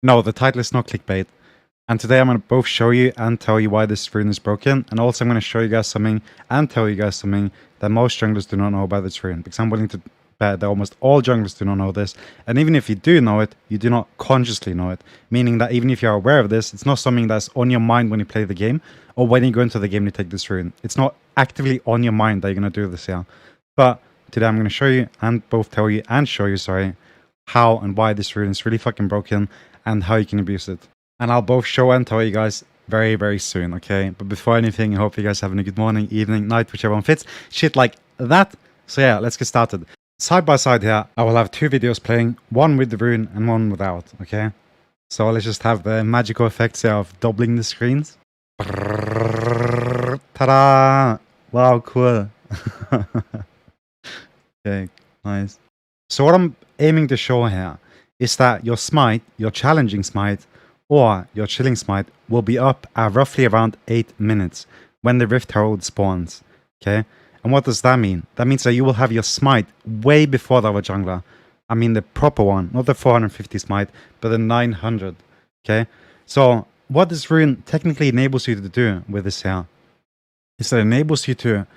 No, the title is not clickbait. And today I'm going to both show you and tell you why this rune is broken. And also I'm going to show you guys something and tell you guys something that most junglers do not know about this rune. Because I'm willing to bet that almost all junglers do not know this. And even if you do know it, you do not consciously know it. Meaning that even if you're aware of this, it's not something that's on your mind when you play the game. Or when you go into the game to take this rune. It's not actively on your mind that you're going to do this here. But today I'm going to show you and both tell you and show you, sorry, how and why this rune is really fucking broken and how you can abuse it. And I'll both show and tell you guys very, very soon, okay? But before anything, I hope you guys having a good morning, evening, night, whichever one fits. Shit like that. So yeah, let's get started. Side by side here, I will have two videos playing, one with the rune and one without, okay? So let's just have the magical effects here of doubling the screens. Ta-da! Wow, cool. Okay, nice. So what I'm aiming to show here is that your smite, your challenging smite, or your chilling smite will be up at roughly around 8 minutes when the Rift Herald spawns, okay? And what does that mean? That means that you will have your smite way before the other jungler. I mean the proper one, not the 450 smite, but the 900, okay? So what this rune technically enables you to do with this here is that it enables you to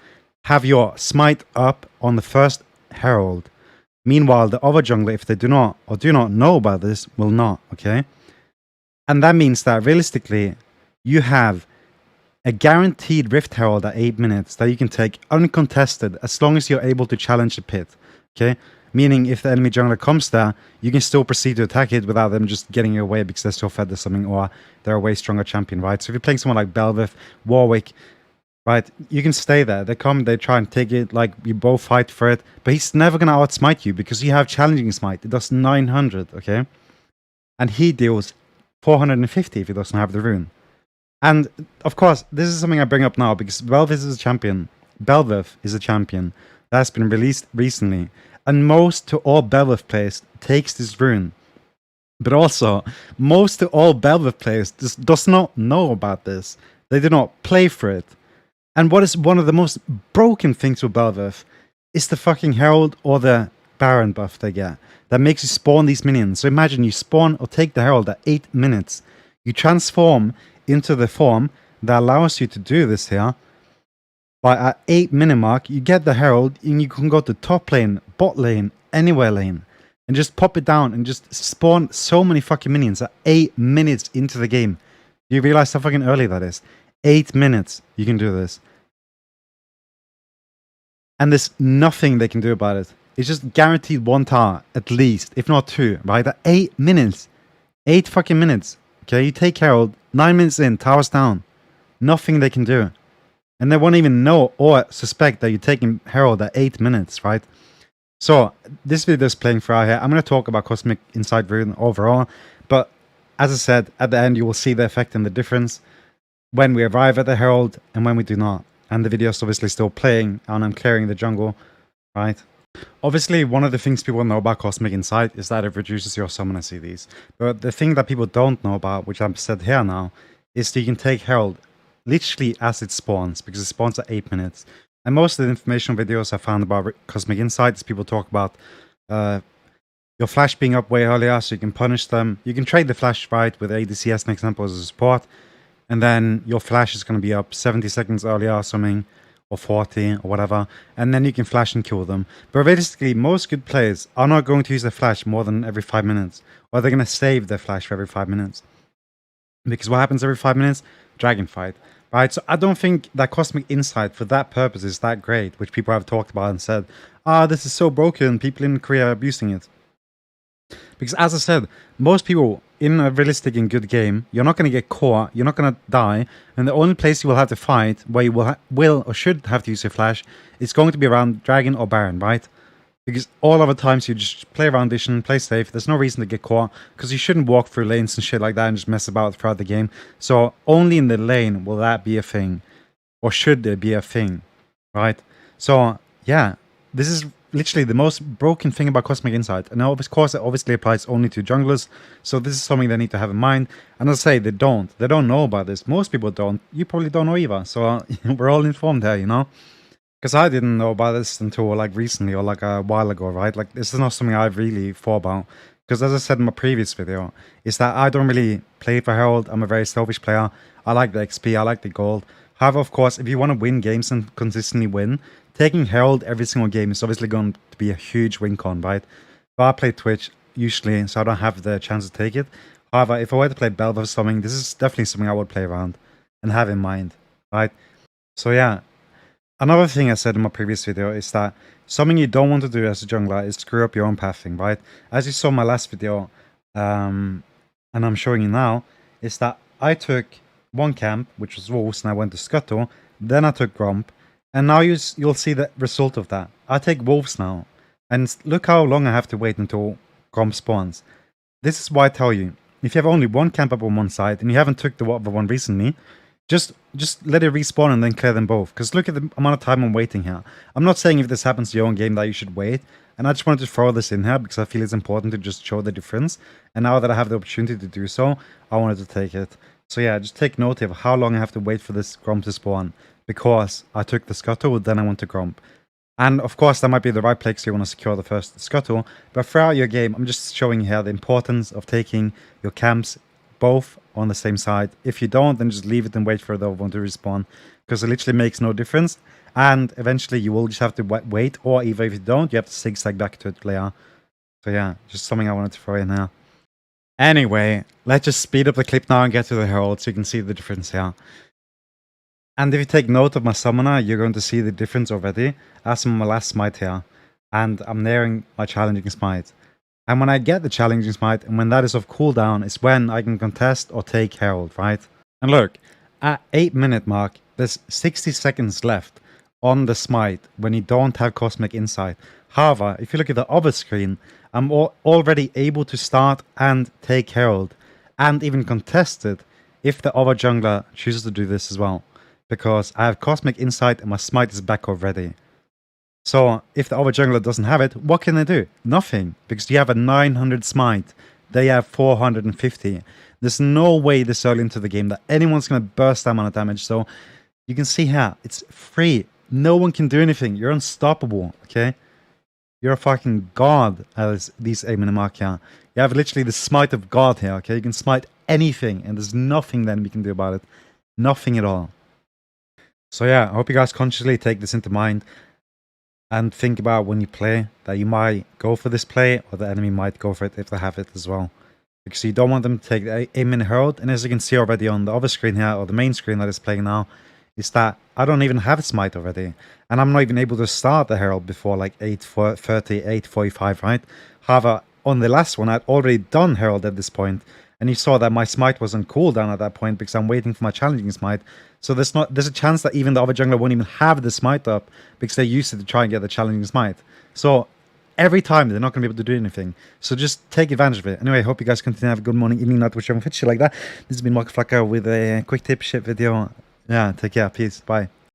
have your smite up on the first herald. Meanwhile, the other jungler, if they do not know about this, will not, okay? And that means that realistically, you have a guaranteed Rift Herald at 8 minutes that you can take uncontested as long as you're able to challenge the pit, okay? Meaning if the enemy jungler comes there, you can still proceed to attack it without them just getting away because they're so fed or something, or they're a way stronger champion, right? So if you're playing someone like Belveth, Warwick, right, you can stay there. They come, they try and take it, like you both fight for it, but he's never going to outsmite you because you have challenging smite. It does 900, okay? And he deals 450 if he doesn't have the rune. And of course, this is something I bring up now because Belveth is a champion. Belveth is a champion that has been released recently. And most to all Belveth players takes this rune. But also, most to all Belveth players just does not know about this. They do not play for it. And what is one of the most broken things with Belveth is the fucking Herald or the Baron buff they get that makes you spawn these minions. So imagine you spawn or take the Herald at 8 minutes. You transform into the form that allows you to do this here. But at 8 minute mark, you get the Herald and you can go to top lane, bot lane, anywhere lane. And just pop it down and just spawn so many fucking minions at 8 minutes into the game. Do you realize how fucking early that is? 8 minutes you can do this. And there's nothing they can do about it. It's just guaranteed 1 tower, at least, if not 2, right? At 8 minutes. 8 fucking minutes. Okay, you take Herald, 9 minutes in, towers down. Nothing they can do. And they won't even know or suspect that you're taking Herald at 8 minutes, right? So, this video is playing for out here. I'm going to talk about Cosmic Insight Rune overall. But, as I said, at the end you will see the effect and the difference when we arrive at the Herald and when we do not. And the video is obviously still playing and I'm clearing the jungle, right? Obviously, one of the things people know about Cosmic Insight is that it reduces your summoner CDs. But the thing that people don't know about, which I've said here now, is that you can take Herald literally as it spawns, because it spawns at 8 minutes. And most of the informational videos I found about Cosmic Insight is people talk about your flash being up way earlier so you can punish them. You can trade the flash right with ADC as an example as a support. And then your flash is going to be up 70 seconds earlier or something, or 40 or whatever, and then you can flash and kill them. But realistically, most good players are not going to use their flash more than every 5 minutes, or they're going to save their flash for every 5 minutes. Because what happens every 5 minutes? Dragon fight, right? So I don't think that Cosmic Insight for that purpose is that great, which people have talked about and said, this is so broken, people in Korea are abusing it. Because as I said, most people in a realistic and good game, you're not going to get caught, you're not going to die, and the only place you will have to fight, where you will or should have to use your flash, is going to be around Dragon or Baron, right? Because all other times you just play around Vision, play safe, there's no reason to get caught, because you shouldn't walk through lanes and shit like that and just mess about throughout the game. So only in the lane will that be a thing, or should there be a thing, right? So yeah, this is literally the most broken thing about Cosmic Insight. And of course, it obviously applies only to junglers. So this is something they need to have in mind. And as I say, they don't know about this. Most people don't. You probably don't know either. So we're all informed here, you know? Because I didn't know about this until like recently or like a while ago, right? Like this is not something I've really thought about. Because as I said in my previous video, is that I don't really play for Herald. I'm a very selfish player. I like the XP, I like the gold. However, of course, if you want to win games and consistently win, taking Herald every single game is obviously going to be a huge win con, right? But I play Twitch usually, so I don't have the chance to take it. However, if I were to play Belva or something, this is definitely something I would play around and have in mind, right? So yeah, another thing I said in my previous video is that something you don't want to do as a jungler is screw up your own pathing, right? As you saw in my last video, and I'm showing you now, is that I took one camp, which was Wolves, and I went to Scuttle, then I took Gromp, and now you'll see the result of that. I take Wolves now, and look how long I have to wait until Gromp spawns. This is why I tell you, if you have only one camp up on one side, and you haven't took the other one recently, just let it respawn and then clear them both. Because look at the amount of time I'm waiting here. I'm not saying if this happens to your own game that you should wait. And I just wanted to throw this in here because I feel it's important to just show the difference. And now that I have the opportunity to do so, I wanted to take it. So yeah, just take note of how long I have to wait for this Gromp to spawn. Because I took the Scuttle, then I went to Gromp. And of course, that might be the right play because you want to secure the first Scuttle. But throughout your game, I'm just showing you here the importance of taking your camps both on the same side. If you don't, then just leave it and wait for the other one to respawn, because it literally makes no difference. And eventually you will just have to wait, or even if you don't, you have to zigzag back to it later. So yeah, just something I wanted to throw in here. Anyway, let's just speed up the clip now and get to the Herald so you can see the difference here. And if you take note of my summoner, you're going to see the difference already. As in my last smite here, and I'm nearing my challenging smite. And when I get the challenging smite, and when that is off cooldown, is when I can contest or take Herald, right? And look, at 8-minute mark, there's 60 seconds left on the smite when you don't have Cosmic Insight. However, if you look at the other screen, I'm already able to start and take Herald, and even contest it if the other jungler chooses to do this as well. Because I have Cosmic Insight and my smite is back already. So, if the other jungler doesn't have it, what can they do? Nothing. Because you have a 900 smite. They have 450. There's no way this early into the game that anyone's going to burst that amount of damage. So, you can see here, it's free. No one can do anything. You're unstoppable, okay? You're a fucking god as these 8-minute mark here. You have literally the smite of God here, okay? You can smite anything, and there's nothing then we can do about it. Nothing at all. So yeah, I hope you guys consciously take this into mind. And think about when you play that you might go for this play, or the enemy might go for it if they have it as well. Because you don't want them to take the 8-minute Herald. And as you can see already on the other screen here, or the main screen that is playing now, is that I don't even have smite already. And I'm not even able to start the Herald before like 8:30, 8:45, right? However, on the last one, I'd already done Herald at this point. And you saw that my smite was on cooldown at that point because I'm waiting for my challenging smite. So there's a chance that even the other jungler won't even have the smite up because they used it to try and get the challenging smite. So every time they're not going to be able to do anything. So just take advantage of it. Anyway, I hope you guys continue to have a good morning, evening, night, whichever fits you like that. This has been Wackaflcka with a quick tip shit video. Yeah, take care. Peace. Bye.